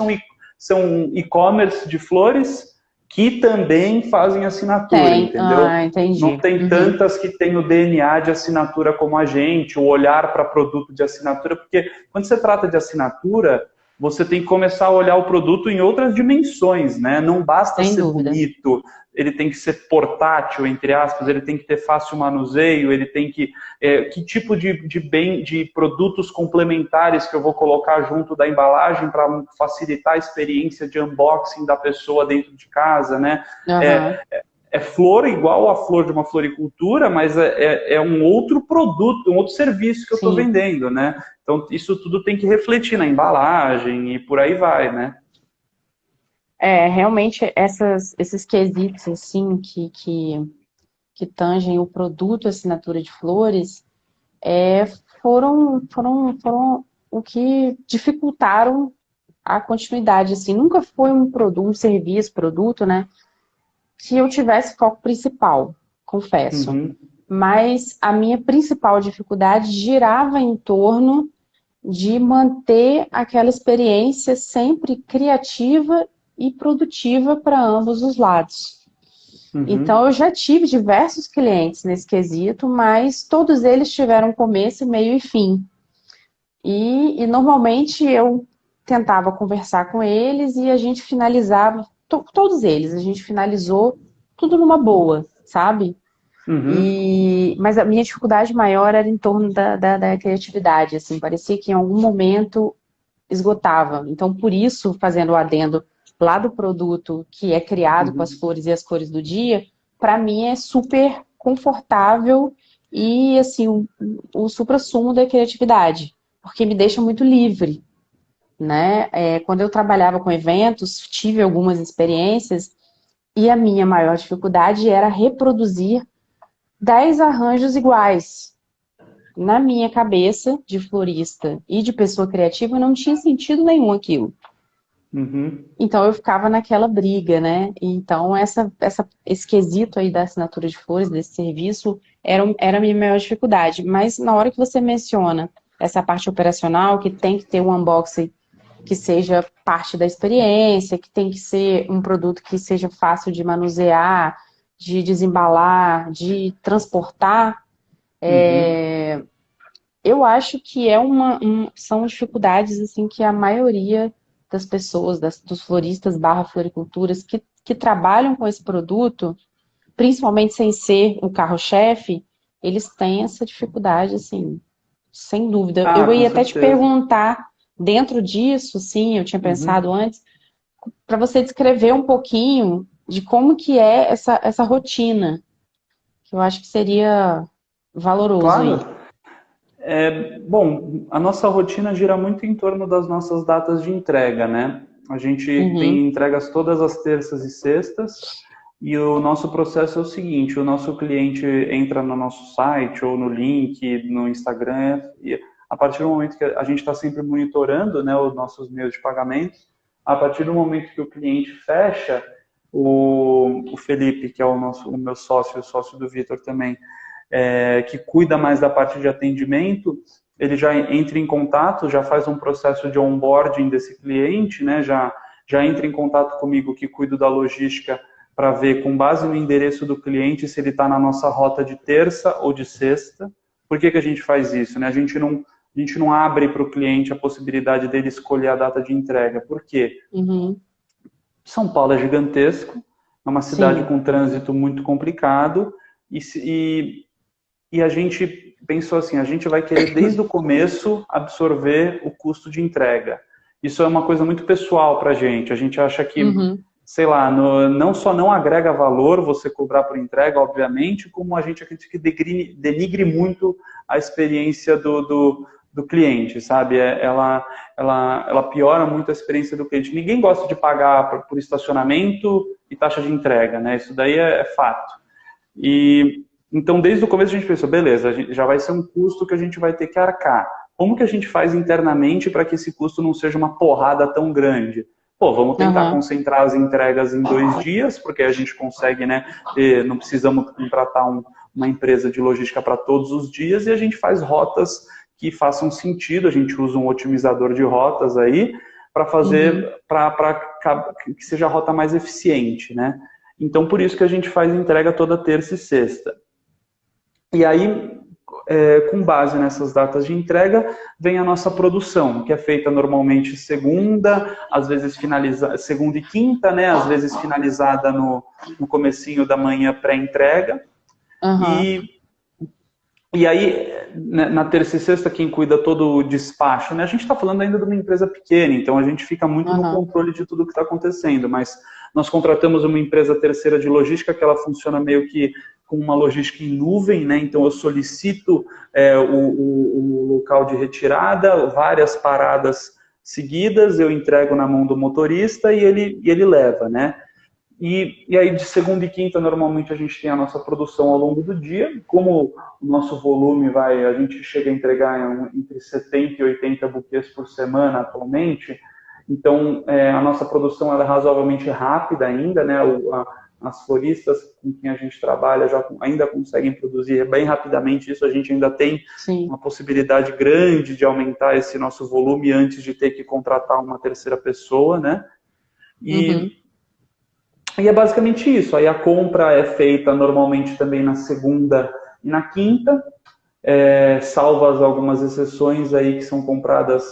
são e-commerce de flores que também fazem assinatura, entendeu? Entendi. Não tem tantas que têm o DNA de assinatura como a gente, o olhar para produto de assinatura, porque quando você trata de assinatura, você tem que começar a olhar o produto em outras dimensões, né? Não basta Sem ser dúvida. bonito, ele tem que ser portátil, entre aspas, ele tem que ter fácil manuseio, ele tem que... que tipo de produtos complementares que eu vou colocar junto da embalagem para facilitar a experiência de unboxing da pessoa dentro de casa, né? Aham. É flor igual a flor de uma floricultura, mas é um outro produto, um outro serviço que eu estou Sim. vendendo, né? Então, isso tudo tem que refletir na embalagem e por aí vai, né? Realmente esses quesitos assim que tangem o produto assinatura de flores é, foram o que dificultaram a continuidade. Assim, nunca foi um produto, um serviço, produto, né, que eu tivesse foco principal, confesso. Uhum, Mas a minha principal dificuldade girava em torno de manter aquela experiência sempre criativa e produtiva para ambos os lados. Então, uhum, eu já tive diversos clientes nesse quesito, mas todos eles tiveram começo, meio e fim. E normalmente eu tentava conversar com eles e a gente finalizava, todos eles, a gente finalizou tudo numa boa, sabe? uhum. Mas a minha dificuldade maior era em torno da criatividade, assim, parecia que em algum momento esgotava. Então, por isso, fazendo o adendo lá do produto que é criado com as Uhum. flores e as cores do dia, para mim é super confortável e, assim, o suprassumo da criatividade, porque me deixa muito livre, né? Quando eu trabalhava com eventos, tive algumas experiências e a minha maior dificuldade era reproduzir 10 arranjos iguais. Na minha cabeça, de florista e de pessoa criativa, não tinha sentido nenhum aquilo. Uhum. Então eu ficava naquela briga, né? Então esse quesito aí da assinatura de flores, desse serviço, era a minha maior dificuldade. Mas na hora que você menciona essa parte operacional, que tem que ter um unboxing que seja parte da experiência, que tem que ser um produto que seja fácil de manusear, de desembalar, de transportar, Uhum. eu acho que são dificuldades assim que a maioria das pessoas, dos floristas barra floriculturas que trabalham com esse produto, principalmente sem ser o carro-chefe, eles têm essa dificuldade, assim, sem dúvida. Ah, Eu com ia até te certeza. perguntar, dentro disso, sim, eu tinha pensado Uhum. antes, para você descrever um pouquinho de como que é essa rotina, que eu acho que seria valoroso aí. Claro. Bom, a nossa rotina gira muito em torno das nossas datas de entrega, né? A gente Uhum, tem entregas todas as terças e sextas, e o nosso processo é o seguinte: o nosso cliente entra no nosso site ou no link, no Instagram, e a partir do momento que a gente está sempre monitorando, né, os nossos meios de pagamento, a partir do momento que o cliente fecha, o Felipe, que é o meu sócio, o sócio do Vitor também, que cuida mais da parte de atendimento, ele já entra em contato, já faz um processo de onboarding desse cliente, né? Já entra em contato comigo que cuido da logística para ver, com base no endereço do cliente, se ele está na nossa rota de terça ou de sexta. Por que a gente faz isso? Né? A gente não abre para o cliente a possibilidade dele escolher a data de entrega. Por quê? uhum, São Paulo é gigantesco, é uma cidade sim. com trânsito muito complicado, e a gente pensou assim, a gente vai querer desde o começo absorver o custo de entrega. Isso é uma coisa muito pessoal para a gente acha que, Uhum. sei lá, não só não agrega valor você cobrar por entrega, obviamente, como a gente acredita que denigre muito a experiência do cliente, sabe? Ela piora muito a experiência do cliente. Ninguém gosta de pagar por estacionamento e taxa de entrega, né? Isso daí é fato. E então, desde o começo a gente pensou, beleza, já vai ser um custo que a gente vai ter que arcar. Como que a gente faz internamente para que esse custo não seja uma porrada tão grande? Pô, vamos tentar Aham. concentrar as entregas em 2 dias, porque a gente consegue, né? Não precisamos contratar uma empresa de logística para todos os dias e a gente faz rotas que façam sentido. A gente usa um otimizador de rotas aí para Uhum. fazer, para que seja a rota mais eficiente, né? Então, por isso que a gente faz entrega toda terça e sexta. E aí, com base nessas datas de entrega, vem a nossa produção, que é feita normalmente segunda, às vezes segunda e quinta, né? Às vezes finalizada no comecinho da manhã pré-entrega. Uhum. E aí, na terça e sexta, quem cuida todo o despacho, né? A gente está falando ainda de uma empresa pequena, então a gente fica muito no controle de tudo que está acontecendo, mas nós contratamos uma empresa terceira de logística que ela funciona meio que com uma logística em nuvem, né? Então eu solicito o local de retirada, várias paradas seguidas, eu entrego na mão do motorista e ele leva, né? E aí, de segunda e quinta, normalmente a gente tem a nossa produção ao longo do dia. Como o nosso volume a gente chega a entregar entre 70 e 80 buquês por semana atualmente. Então, a nossa produção ela é razoavelmente rápida ainda, né? As floristas com quem a gente trabalha ainda conseguem produzir bem rapidamente isso. A gente ainda tem uma possibilidade grande de aumentar esse nosso volume antes de ter que contratar uma terceira pessoa, né? E é basicamente isso. Aí a compra é feita normalmente também na segunda e na quinta, salvas algumas exceções aí que são compradas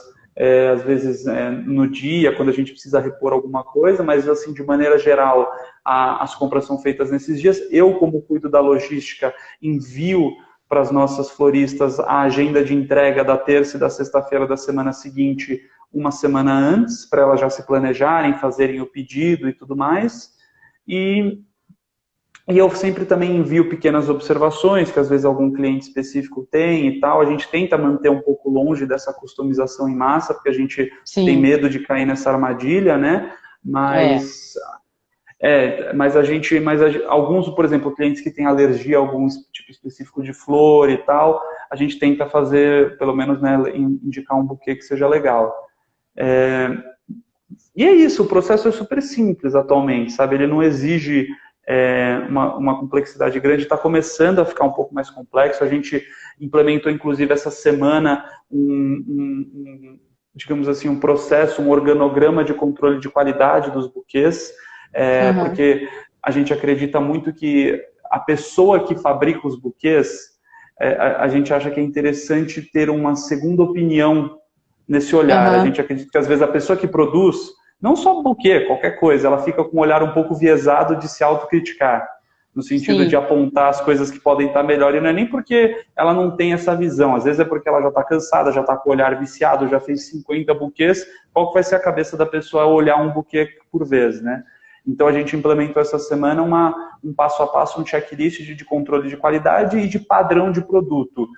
às vezes no dia, quando a gente precisa repor alguma coisa, mas assim, de maneira geral, as compras são feitas nesses dias. Eu, como cuido da logística, envio para as nossas floristas a agenda de entrega da terça e da sexta-feira da semana seguinte, uma semana antes, para elas já se planejarem, fazerem o pedido e tudo mais. E eu sempre também envio pequenas observações, que às vezes algum cliente específico tem e tal. A gente tenta manter um pouco longe dessa customização em massa, porque a gente tem medo de cair nessa armadilha, né? Mas alguns, por exemplo, clientes que têm alergia a algum tipo específico de flor e tal, a gente tenta fazer, pelo menos, né, indicar um buquê que seja legal. E é isso, o processo é super simples atualmente, sabe? Ele não exige uma complexidade grande, está começando a ficar um pouco mais complexo. A gente implementou, inclusive, essa semana digamos assim, um processo, um organograma de controle de qualidade dos buquês, porque a gente acredita muito que a pessoa que fabrica os buquês, a gente acha que é interessante ter uma segunda opinião nesse olhar. A gente acredita que às vezes a pessoa que produz, não só buquê, qualquer coisa, ela fica com um olhar um pouco viesado de se autocriticar, no sentido de apontar as coisas que podem estar melhor, e não é nem porque ela não tem essa visão, às vezes é porque ela já está cansada, já está com o olhar viciado, já fez 50 buquês, qual que vai ser a cabeça da pessoa olhar um buquê por vez, né? Então a gente implementou essa semana um passo a passo, um checklist de controle de qualidade e de padrão de produto.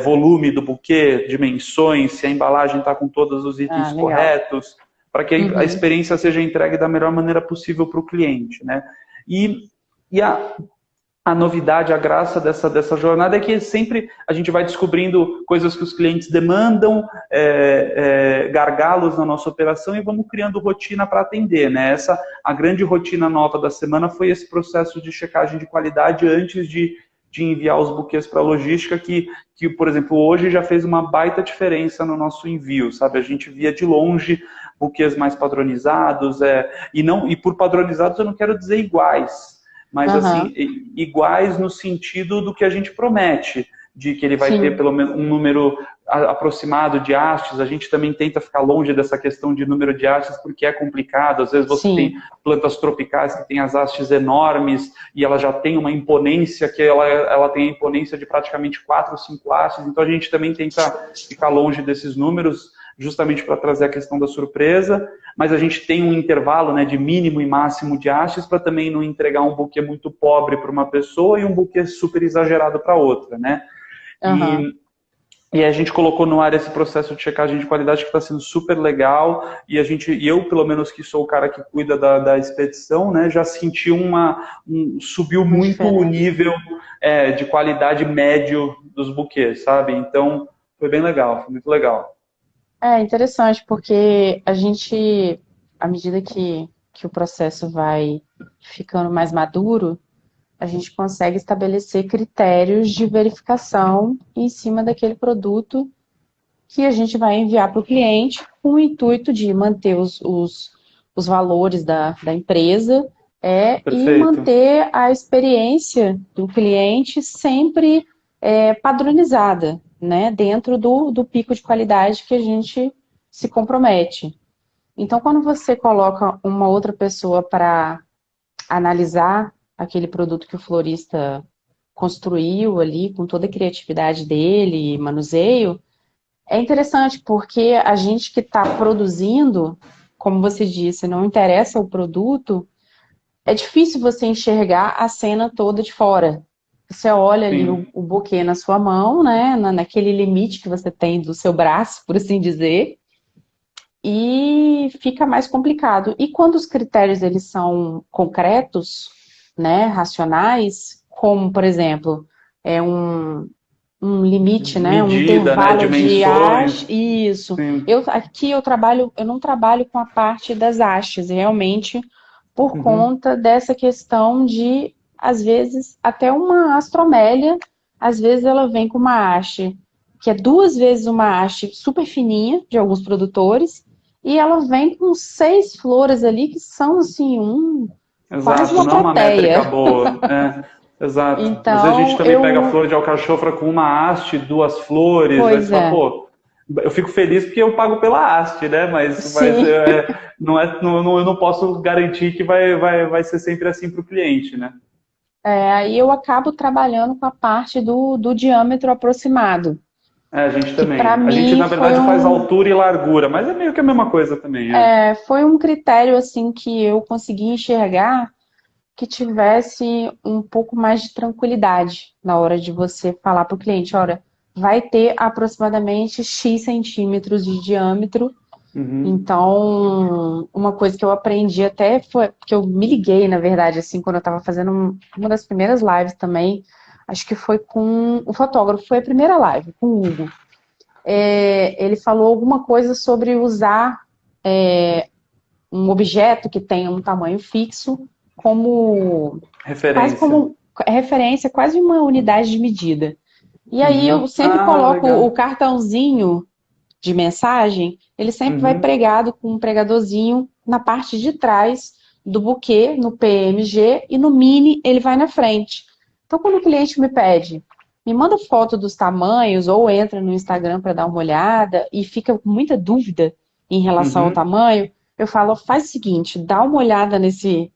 Volume do buquê, dimensões, se a embalagem está com todos os itens corretos, para que a experiência seja entregue da melhor maneira possível para o cliente, né? E a novidade, a graça dessa jornada é que sempre a gente vai descobrindo coisas que os clientes demandam, gargalos na nossa operação, e vamos criando rotina para atender, né? A grande rotina nova da semana foi esse processo de checagem de qualidade antes de enviar os buquês para a logística, que, por exemplo, hoje já fez uma baita diferença no nosso envio, sabe? A gente via de longe buquês mais padronizados, e por padronizados eu não quero dizer iguais, mas assim, iguais no sentido do que a gente promete, de que ele vai ter pelo menos um número aproximado de hastes. A gente também tenta ficar longe dessa questão de número de hastes, porque é complicado. Às vezes você tem plantas tropicais que têm as hastes enormes e ela já tem uma imponência, que ela tem a imponência de praticamente 4 ou 5 hastes. Então a gente também tenta ficar longe desses números, justamente para trazer a questão da surpresa, mas a gente tem um intervalo, né, de mínimo e máximo de hastes para também não entregar um buquê muito pobre para uma pessoa e um buquê super exagerado para outra, né? E a gente colocou no ar esse processo de checagem de qualidade que está sendo super legal, e eu, pelo menos, que sou o cara que cuida da expedição, né, já senti subiu muito o nível de qualidade médio dos buquês, sabe? Então, foi bem legal, foi muito legal. É interessante, porque a gente, à medida que o processo vai ficando mais maduro, a gente consegue estabelecer critérios de verificação em cima daquele produto que a gente vai enviar para o cliente, com o intuito de manter os valores da empresa e manter a experiência do cliente sempre padronizada, né? Dentro do pico de qualidade que a gente se compromete. Então, quando você coloca uma outra pessoa para analisar aquele produto que o florista construiu ali, com toda a criatividade dele, manuseio, é interessante porque a gente que está produzindo, como você disse, não interessa o produto, é difícil você enxergar a cena toda de fora. Você olha ali Sim. o buquê na sua mão, né, naquele limite que você tem do seu braço, por assim dizer, e fica mais complicado. E quando os critérios eles são concretos, né, racionais, como, por exemplo, um limite, né, um Medida, né? intervalo de haste, Dimensões. isso. Sim. Aqui eu não trabalho com a parte das hastes, realmente por Uhum. conta dessa questão de, às vezes, até uma astromélia, às vezes ela vem com uma haste que é 2 vezes uma haste super fininha de alguns produtores, e ela vem com 6 flores ali que são assim quase Exato, uma não é uma métrica plateia. boa. Exato. Às vezes a gente Então também pega a flor de alcachofra com uma haste, 2 flores, aí você pois fala, é, pô, eu fico feliz porque eu pago pela haste, né? Mas sim. eu não posso garantir que vai ser sempre assim para o cliente, né? Aí eu acabo trabalhando com a parte do diâmetro aproximado, A gente que para também. A gente, mim na verdade, faz altura e largura, mas é meio que a mesma coisa também, é. foi um critério assim que eu consegui enxergar que tivesse um pouco mais de tranquilidade na hora de você falar para o cliente, olha, vai ter aproximadamente X centímetros de diâmetro. Uhum. Então, uma coisa que eu aprendi até foi que eu me liguei, na verdade, assim, quando eu estava fazendo uma das primeiras lives também, acho que foi com o fotógrafo, foi a primeira live, com o Hugo. Ele falou alguma coisa sobre usar um objeto que tenha um tamanho fixo como quase Referência. como referência, quase uma unidade de medida. E aí eu Uhum. sempre Ah, coloco o legal. cartãozinho de mensagem, ele sempre vai Uhum. pregado com um pregadorzinho na parte de trás do buquê, no PMG, e no mini ele vai na frente. Então, quando o cliente me pede, me manda foto dos tamanhos, ou entra no Instagram para dar uma olhada e fica com muita dúvida em relação ao Uhum. tamanho, eu falo, faz o seguinte, dá uma olhada nesse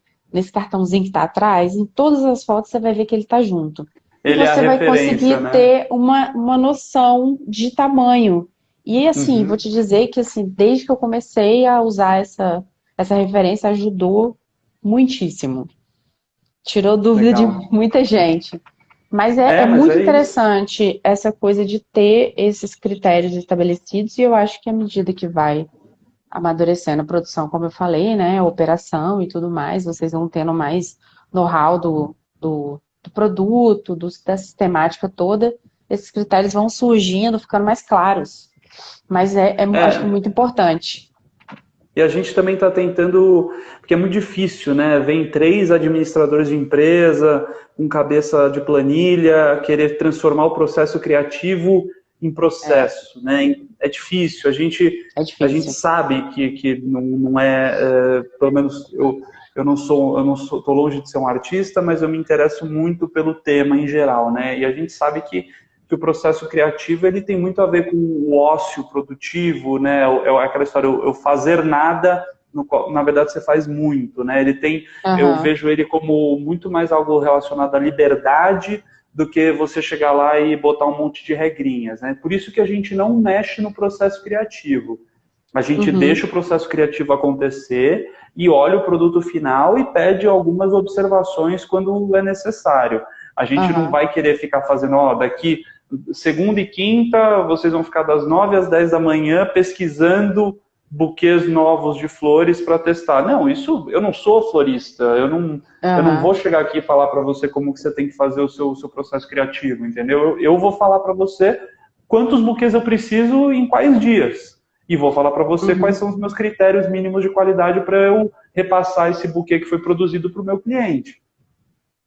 cartãozinho que está atrás, em todas as fotos você vai ver que ele está junto. E Ele é a você vai referência, conseguir né? ter uma noção de tamanho. E assim, vou Uhum. te dizer que assim, desde que eu comecei a usar essa referência, ajudou muitíssimo. Tirou dúvida de Legal. muita gente. Mas é Mas muito é isso. interessante essa coisa de ter esses critérios estabelecidos, e eu acho que à medida que vai amadurecendo a produção, como eu falei, né, a operação e tudo mais, vocês vão tendo mais know-how do produto, da sistemática toda, esses critérios vão surgindo, ficando mais claros. Mas acho que é É, muito importante. e a gente também está tentando, porque é muito difícil, né? Vem 3 administradores de empresa, com cabeça de planilha, querer transformar o processo criativo em É, processo, né? É difícil. é A gente difícil. sabe que não é, pelo menos eu não sou, tô longe de ser um artista, mas eu me interesso muito pelo tema em geral, né? E a gente sabe que o processo criativo ele tem muito a ver com o ócio produtivo, né? Aquela história, eu fazer nada, no qual, na verdade, você faz muito, né? Eu Aham, vejo ele como muito mais algo relacionado à liberdade do que você chegar lá e botar um monte de regrinhas, né? Por isso que a gente não mexe no processo criativo. A gente deixa uhum, o processo criativo acontecer e olha o produto final e pede algumas observações quando é necessário. A gente não aham, vai querer ficar fazendo, ó, daqui segunda e quinta, vocês vão ficar das 9 às 10 da manhã pesquisando buquês novos de flores para testar. Não, isso eu não sou florista, eu não vou aham, chegar aqui e falar para você como que você tem que fazer o seu processo criativo, entendeu? Eu vou falar para você quantos buquês eu preciso em quais dias. E vou falar para você quais uhum, são os meus critérios mínimos de qualidade para eu repassar esse buquê que foi produzido para o meu cliente.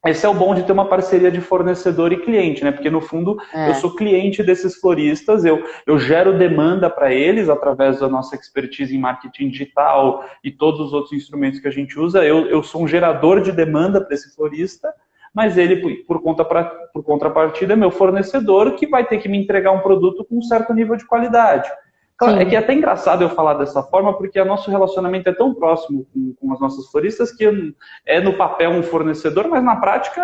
Esse é o bom de ter uma parceria de fornecedor e cliente, né? Porque no fundo eu é, sou cliente desses floristas, eu gero demanda para eles através da nossa expertise em marketing digital e todos os outros instrumentos que a gente usa. Eu sou um gerador de demanda para esse florista, mas ele, por contrapartida, é meu fornecedor que vai ter que me entregar um produto com um certo nível de qualidade. Claro, é que é até engraçado eu falar dessa forma, porque o nosso relacionamento é tão próximo com as nossas floristas que é no papel um fornecedor, mas na prática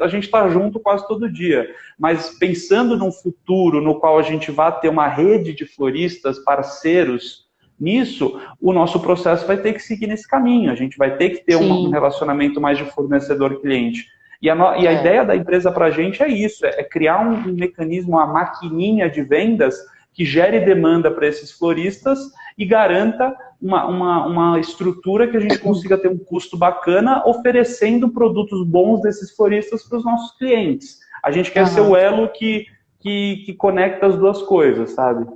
a gente está junto quase todo dia. Mas pensando num futuro no qual a gente vai ter uma rede de floristas, parceiros, nisso, o nosso processo vai ter que seguir nesse caminho. A gente vai ter que ter um relacionamento mais de fornecedor-cliente. E a ideia da empresa para a gente é isso, é criar um mecanismo, uma maquininha de vendas que gere demanda para esses floristas e garanta uma estrutura que a gente consiga ter um custo bacana, oferecendo produtos bons desses floristas para os nossos clientes. A gente quer ser o elo que conecta as duas coisas, sabe?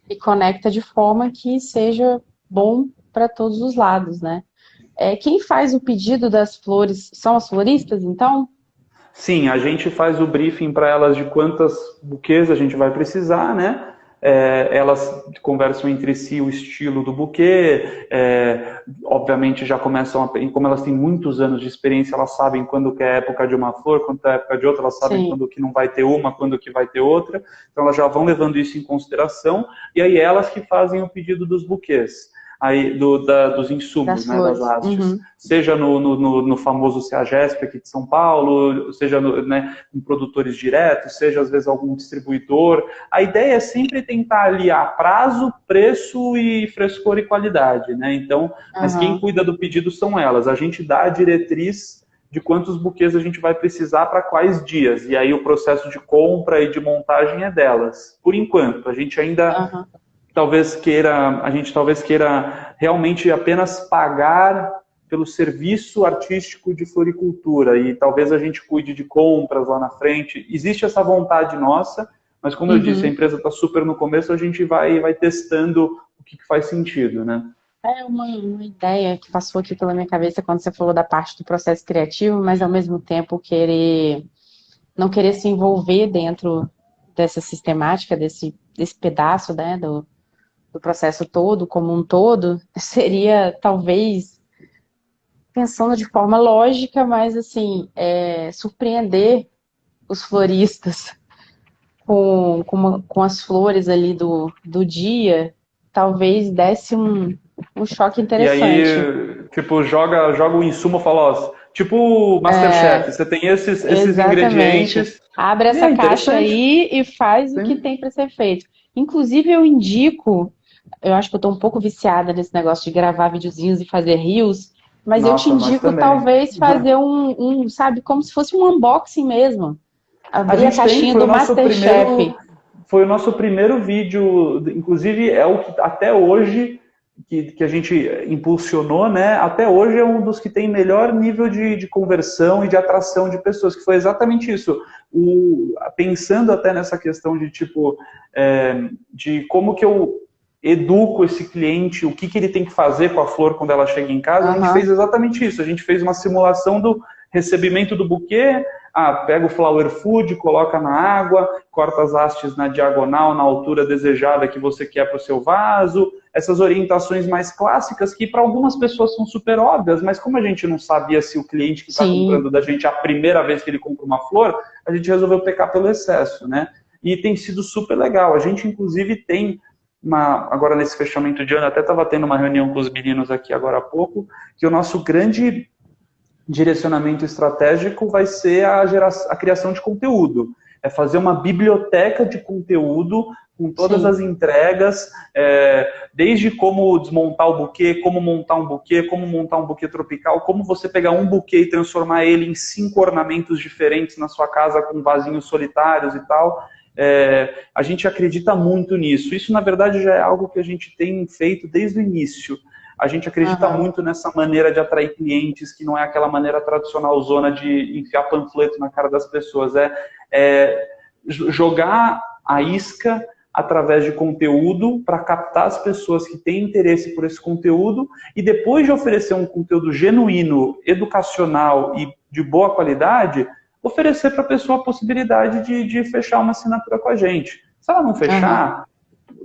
E conecta de forma que seja bom para todos os lados, né? Quem faz o pedido das flores são as floristas, então? Sim, a gente faz o briefing para elas de quantas buquês a gente vai precisar, né? Elas conversam entre si o estilo do buquê, obviamente já começam, como elas têm muitos anos de experiência, elas sabem quando que é a época de uma flor, quando é a época de outra, elas sabem quando que não vai ter uma, quando que vai ter outra, então elas já vão levando isso em consideração, e aí elas que fazem o pedido dos buquês. Aí, dos insumos, né, das hastes, seja no famoso CEAGESP aqui de São Paulo, seja com produtores diretos, seja às vezes algum distribuidor. A ideia é sempre tentar aliar prazo, preço e frescor e qualidade, né? Então, mas quem cuida do pedido são elas. A gente dá a diretriz de quantos buquês a gente vai precisar para quais dias, e aí o processo de compra e de montagem é delas. Por enquanto, a gente ainda... A gente talvez queira realmente apenas pagar pelo serviço artístico de floricultura e talvez a gente cuide de compras lá na frente. Existe essa vontade nossa, mas como eu disse, a empresa está super no começo, a gente vai testando o que faz sentido, né? É uma ideia que passou aqui pela minha cabeça quando você falou da parte do processo criativo, mas ao mesmo tempo não querer se envolver dentro dessa sistemática, desse pedaço, né, do processo todo, como um todo, seria talvez, pensando de forma lógica, mas assim, surpreender os floristas com as flores ali do dia, talvez desse um choque interessante. E aí, tipo, joga o insumo e fala, ó, tipo Masterchef, você tem esses ingredientes. Abre essa caixa aí e faz o que tem para ser feito. Inclusive, eu acho que eu tô um pouco viciada nesse negócio de gravar videozinhos e fazer reels, mas eu te indico talvez fazer sabe, como se fosse um unboxing mesmo. Abrir a caixinha do Masterchef. Foi o nosso primeiro vídeo, inclusive é o que até hoje, que a gente impulsionou, né? Até hoje é um dos que tem melhor nível de conversão e de atração de pessoas, que foi exatamente isso. Pensando até nessa questão de tipo, de como que eu educo esse cliente, o que ele tem que fazer com a flor quando ela chega em casa, a gente fez exatamente isso. A gente fez uma simulação do recebimento do buquê, pega o flower food, coloca na água, corta as hastes na diagonal, na altura desejada que você quer para o seu vaso, essas orientações mais clássicas que para algumas pessoas são super óbvias, mas como a gente não sabia se o cliente que está comprando da gente a primeira vez que ele compra uma flor, a gente resolveu pecar pelo excesso, né? E tem sido super legal. A gente, inclusive, tem agora nesse fechamento de ano, até estava tendo uma reunião com os meninos aqui agora há pouco, que o nosso grande direcionamento estratégico vai ser a criação de conteúdo. É fazer uma biblioteca de conteúdo com todas as entregas, desde como desmontar o buquê, como montar um buquê, como montar um buquê tropical, como você pegar um buquê e transformar ele em 5 ornamentos diferentes na sua casa com vasinhos solitários e tal. A gente acredita muito nisso. Isso, na verdade, já é algo que a gente tem feito desde o início. A gente acredita muito nessa maneira de atrair clientes, que não é aquela maneira tradicional zona de enfiar panfleto na cara das pessoas. Jogar a isca através de conteúdo para captar as pessoas que têm interesse por esse conteúdo e depois de oferecer um conteúdo genuíno, educacional e de boa qualidade, oferecer para a pessoa a possibilidade de fechar uma assinatura com a gente. Se ela não fechar,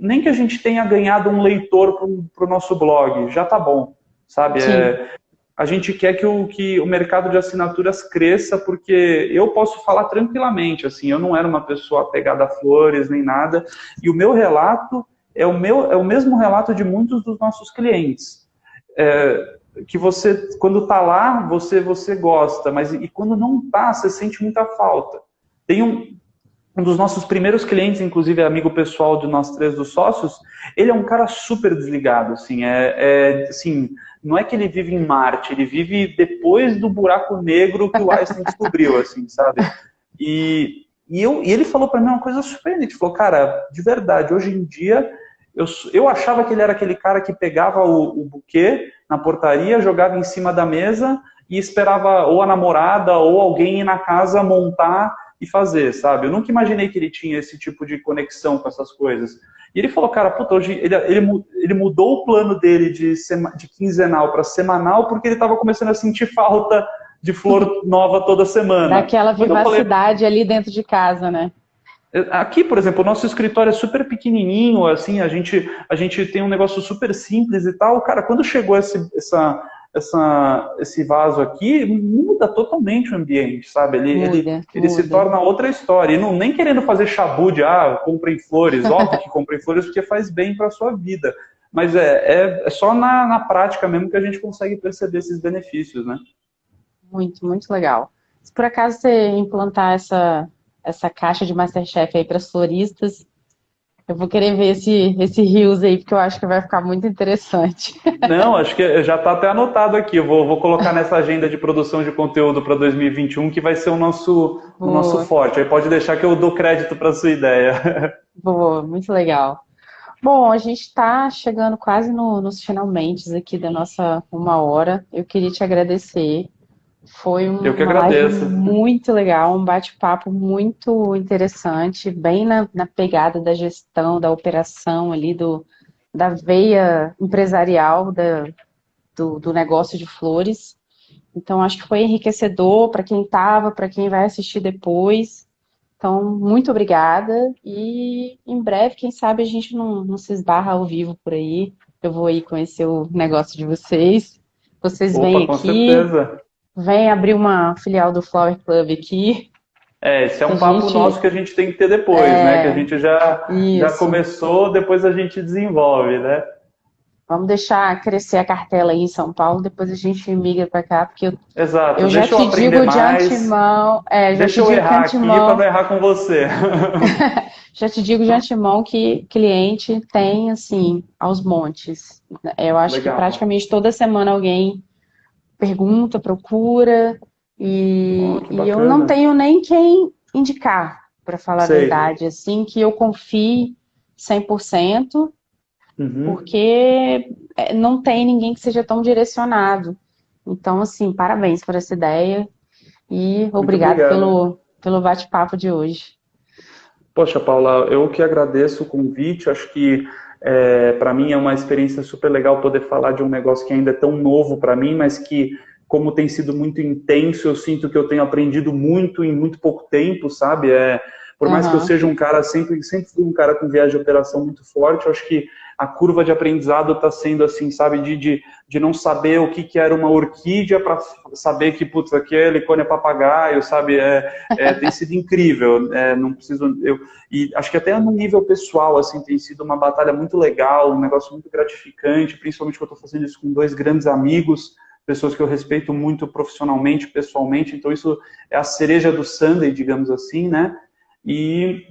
nem que a gente tenha ganhado um leitor para o nosso blog, já tá bom, sabe? a gente quer que o mercado de assinaturas cresça, porque eu posso falar tranquilamente, assim, eu não era uma pessoa apegada a flores nem nada, e o meu relato é o mesmo relato de muitos dos nossos clientes. Que você, quando está lá, você gosta, mas e quando não está, você sente muita falta. Tem um dos nossos primeiros clientes, inclusive é amigo pessoal de nós três dos sócios, ele é um cara super desligado, assim, assim, não é que ele vive em Marte, ele vive depois do buraco negro que o Einstein descobriu, assim, sabe? E ele falou para mim uma coisa surpreendente, ele falou, cara, de verdade, hoje em dia, eu achava que ele era aquele cara que pegava o buquê na portaria, jogava em cima da mesa e esperava ou a namorada ou alguém ir na casa montar e fazer, sabe? Eu nunca imaginei que ele tinha esse tipo de conexão com essas coisas. E ele falou, cara, puta, hoje ele mudou o plano dele de quinzenal para semanal porque ele estava começando a sentir falta de flor nova toda semana. Daquela vivacidade ali dentro de casa, né? Aqui, por exemplo, o nosso escritório é super pequenininho, assim, a gente tem um negócio super simples e tal. Cara, quando chegou esse vaso aqui, muda totalmente o ambiente, sabe? Ele se torna outra história. E não nem querendo fazer chabu de, comprem flores. Óbvio que comprem flores porque faz bem para a sua vida. Mas é só na prática mesmo que a gente consegue perceber esses benefícios, né? Muito, muito legal. Se por acaso você implantar essa caixa de MasterChef aí para as floristas, eu vou querer ver esse Reels aí, porque eu acho que vai ficar muito interessante. Não, acho que já está até anotado aqui. Eu vou colocar nessa agenda de produção de conteúdo para 2021, que vai ser o nosso forte. Aí pode deixar que eu dou crédito para a sua ideia. Boa, muito legal. Bom, a gente está chegando quase nos finalmente aqui da nossa 1 hora. Eu queria te agradecer. Foi Eu que uma agradeço. live muito legal, um bate-papo muito interessante, bem na pegada da gestão, da operação ali, da veia empresarial do negócio de flores. Então, acho que foi enriquecedor para quem estava, para quem vai assistir depois. Então, muito obrigada. E em breve, quem sabe, a gente não se esbarra ao vivo por aí. Eu vou ir conhecer o negócio de vocês. Vocês vêm Com aqui. certeza. Vem abrir uma filial do Flower Club aqui. Esse é um papo nosso que a gente tem que ter depois, né? Que a gente já começou, depois a gente desenvolve, né? Vamos deixar crescer a cartela aí em São Paulo, depois a gente migra para cá, porque eu já te digo de antemão. Deixa eu errar aqui para não errar com você. Já te digo de antemão que cliente tem, assim, aos montes. Eu acho que praticamente toda semana alguém pergunta, procura, e eu não tenho nem quem indicar, para falar a verdade, assim, que eu confie 100%, porque não tem ninguém que seja tão direcionado. Então, assim, parabéns por essa ideia e obrigado pelo bate-papo de hoje. Poxa, Paula, eu que agradeço o convite, acho que para mim é uma experiência super legal poder falar de um negócio que ainda é tão novo para mim, mas que, como tem sido muito intenso, eu sinto que eu tenho aprendido muito em muito pouco tempo, sabe? Por mais que eu seja um cara, sempre fui um cara com viagem de operação muito forte, eu acho que a curva de aprendizado está sendo assim, sabe? De não saber o que era uma orquídea para saber que, putz, aqui é helicônia papagaio, sabe? Tem sido incrível. Não preciso... E acho que até no nível pessoal, assim, tem sido uma batalha muito legal, um negócio muito gratificante, principalmente que eu estou fazendo isso com 2 grandes amigos, pessoas que eu respeito muito profissionalmente, pessoalmente, então isso é a cereja do sundae, digamos assim, né? E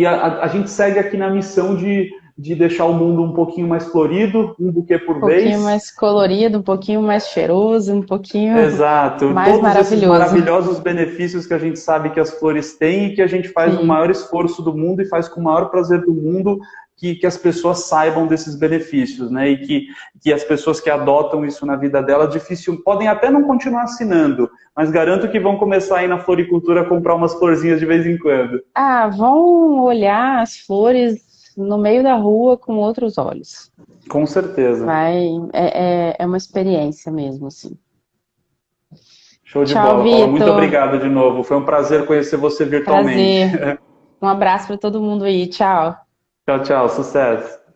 a gente segue aqui na missão de deixar o mundo um pouquinho mais florido, um buquê por vez. Um pouquinho mais colorido, um pouquinho mais cheiroso, um pouquinho mais todos maravilhoso. Esses maravilhosos benefícios que a gente sabe que as flores têm e que a gente faz o maior esforço do mundo e faz com o maior prazer do mundo que as pessoas saibam desses benefícios, né? E que as pessoas que adotam isso na vida dela, podem até não continuar assinando, mas garanto que vão começar aí na floricultura a comprar umas florzinhas de vez em quando. Vão olhar as flores no meio da rua com outros olhos. Com certeza. É uma experiência mesmo, assim. Show de bola, Paula. Muito obrigado de novo. Foi um prazer conhecer você virtualmente. Prazer. Um abraço para todo mundo aí. Tchau. Tchau, tchau. Sucesso.